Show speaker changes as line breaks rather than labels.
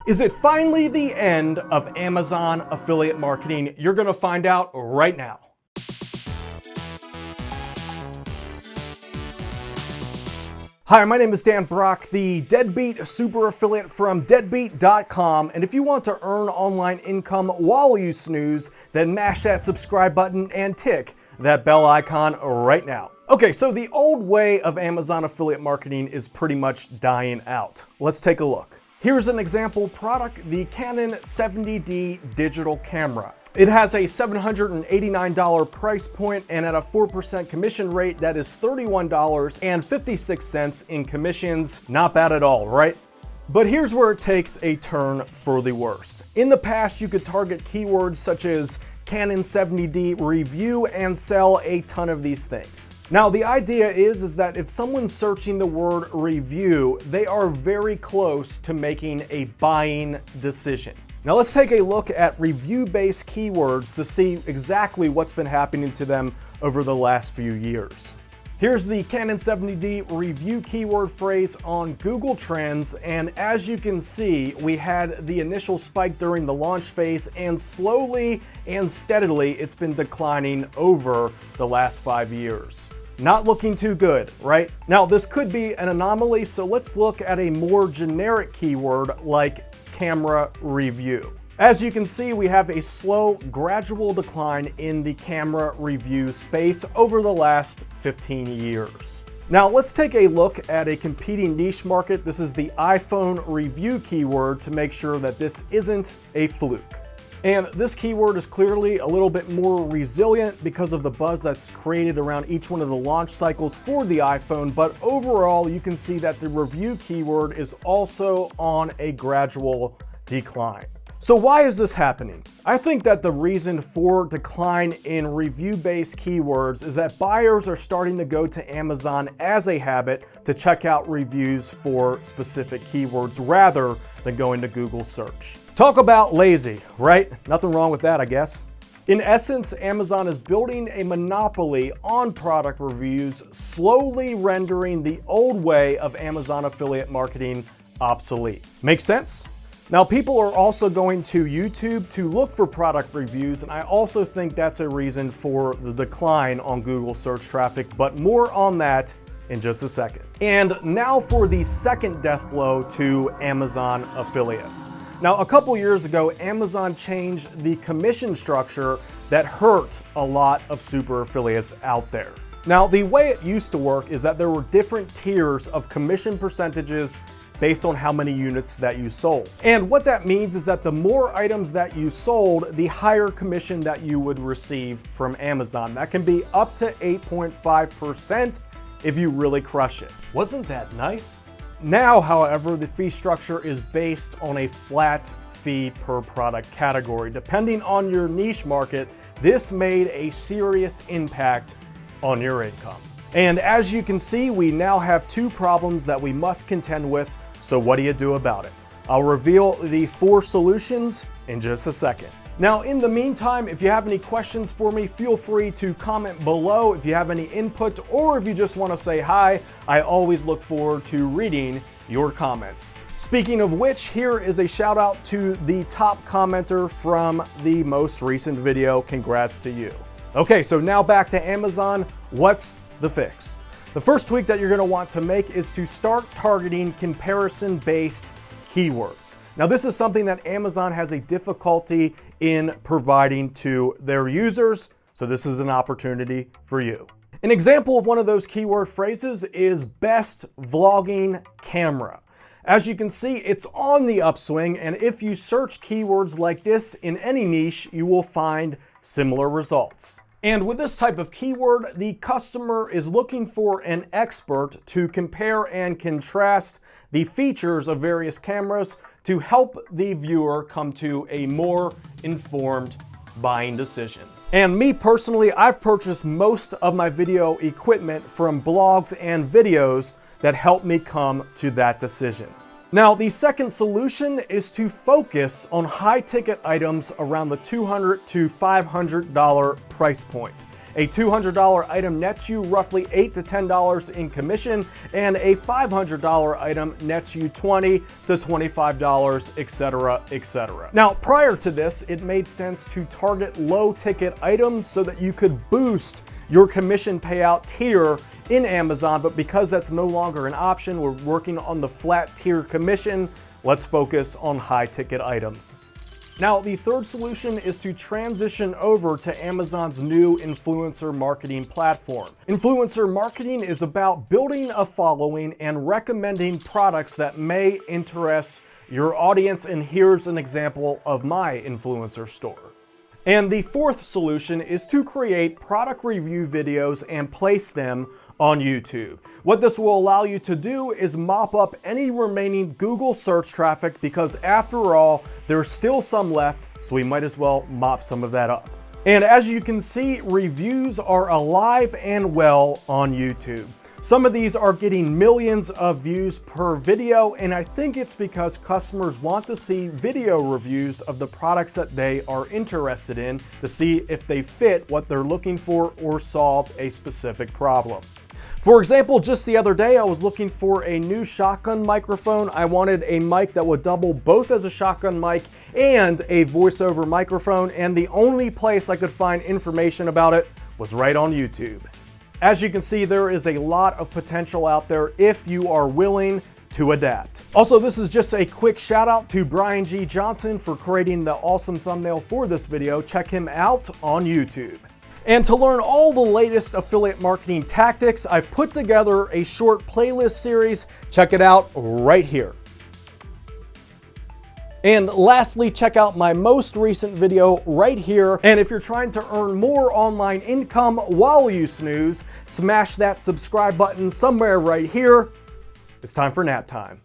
Is it finally the end of Amazon affiliate marketing? You're gonna find out right now. Hi, my name is Dan Brock, the Deadbeat Super Affiliate from Deadbeat.com, and if you want to earn online income while you snooze, then mash that subscribe button and tick that bell icon right now. Okay, so the old way of Amazon affiliate marketing is pretty much dying out. Let's take a look. Here's an example product, the Canon 70D digital camera. It has a $789 price point, and at a 4% commission rate, that is $31.56 in commissions. Not bad at all, right? But here's where it takes a turn for the worst. In the past, you could target keywords such as Canon 70D review and sell a ton of these things. Now, the idea is that if someone's searching the word review, they are very close to making a buying decision. Now let's take a look at review-based keywords to see exactly what's been happening to them over the last few years. Here's the Canon 70D review keyword phrase on Google Trends, and as you can see, we had the initial spike during the launch phase, and slowly and steadily it's been declining over the last 5 years. Not looking too good, right? Now this could be an anomaly, so let's look at a more generic keyword like camera review. As you can see, we have a slow, gradual decline in the camera review space over the last 15 years. Now let's take a look at a competing niche market. This is the iPhone review keyword to make sure that this isn't a fluke. And this keyword is clearly a little bit more resilient because of the buzz that's created around each one of the launch cycles for the iPhone, but overall you can see that the review keyword is also on a gradual decline. So why is this happening? I think that the reason for decline in review-based keywords is that buyers are starting to go to Amazon as a habit to check out reviews for specific keywords rather than going to Google search. Talk about lazy, right? Nothing wrong with that, I guess. In essence, Amazon is building a monopoly on product reviews, slowly rendering the old way of Amazon affiliate marketing obsolete. Make sense? Now, people are also going to YouTube to look for product reviews, and I also think that's a reason for the decline on Google search traffic, but more on that in just a second. And now for the second death blow to Amazon affiliates. Now, a couple years ago, Amazon changed the commission structure that hurt a lot of super affiliates out there. Now, the way it used to work is that there were different tiers of commission percentages based on how many units that you sold. And what that means is that the more items that you sold, the higher commission that you would receive from Amazon. That can be up to 8.5% if you really crush it. Wasn't that nice? Now, however, the fee structure is based on a flat fee per product category. Depending on your niche market, this made a serious impact on your income. And as you can see, we now have two problems that we must contend with. So what do you do about it? I'll reveal the 4 solutions in just a second. Now, in the meantime, if you have any questions for me, feel free to comment below. If you have any input, or if you just want to say hi, I always look forward to reading your comments. Speaking of which, here is a shout out to the top commenter from the most recent video. Congrats to you. Okay, so now back to Amazon. What's the fix? The first tweak that you're going to want to make is to start targeting comparison-based keywords. Now, this is something that Amazon has a difficulty in providing to their users, so this is an opportunity for you. An example of one of those keyword phrases is best vlogging camera. As you can see, it's on the upswing, and if you search keywords like this in any niche, you will find similar results. And with this type of keyword, the customer is looking for an expert to compare and contrast the features of various cameras to help the viewer come to a more informed buying decision. And me personally, I've purchased most of my video equipment from blogs and videos that help me come to that decision. Now, the second solution is to focus on high-ticket items around the $200 to $500 price point. A $200 item nets you roughly $8 to $10 in commission, and a $500 item nets you $20 to $25, etc., etc. Now, prior to this, it made sense to target low ticket items so that you could boost your commission payout tier in Amazon, but because that's no longer an option, we're working on the flat tier commission. Let's focus on high ticket items. Now, the third solution is to transition over to Amazon's new influencer marketing platform. Influencer marketing is about building a following and recommending products that may interest your audience, and here's an example of my influencer store. And the fourth solution is to create product review videos and place them on YouTube. What this will allow you to do is mop up any remaining Google search traffic, because after all, there's still some left, so we might as well mop some of that up. And as you can see, reviews are alive and well on YouTube. Some of these are getting millions of views per video, and I think it's because customers want to see video reviews of the products that they are interested in to see if they fit what they're looking for or solve a specific problem. For example, just the other day, I was looking for a new shotgun microphone. I wanted a mic that would double both as a shotgun mic and a voiceover microphone, and the only place I could find information about it was right on YouTube. As you can see, there is a lot of potential out there if you are willing to adapt. Also, this is just a quick shout out to Brian G. Johnson for creating the awesome thumbnail for this video. Check him out on YouTube. And to learn all the latest affiliate marketing tactics, I've put together a short playlist series. Check it out right here. And lastly, check out my most recent video right here. And if you're trying to earn more online income while you snooze, smash that subscribe button somewhere right here. It's time for nap time.